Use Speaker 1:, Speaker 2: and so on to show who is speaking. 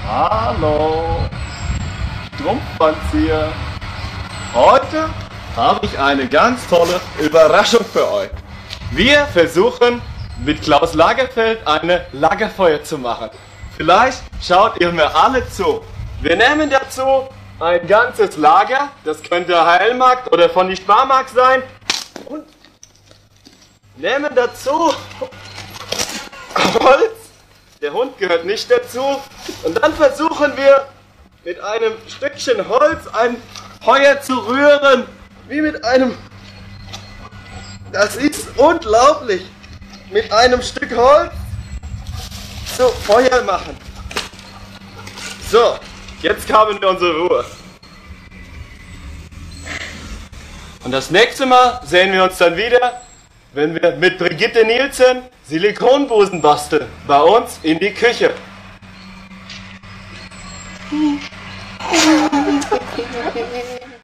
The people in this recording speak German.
Speaker 1: Hallo, Strumpfpanz hier. Heute habe ich eine ganz tolle Überraschung für euch. Wir versuchen mit Klaus Lagerfeld eine Lagerfeuer zu machen. Vielleicht schaut ihr mir alle zu. Wir nehmen dazu ein ganzes Lager, das könnte Heilmarkt oder von die Sparmarkt sein, und nehmen dazu Holz. Der Hund gehört nicht dazu. Und dann versuchen wir mit einem Stückchen Holz ein Feuer zu rühren. Wie mit einem... Das ist unglaublich. Mit einem Stück Holz so Feuer machen. So, jetzt haben wir unsere Ruhe. Und das nächste Mal sehen wir uns dann wieder, wenn wir mit Brigitte Nielsen Silikonbusen basteln, bei uns in die Küche.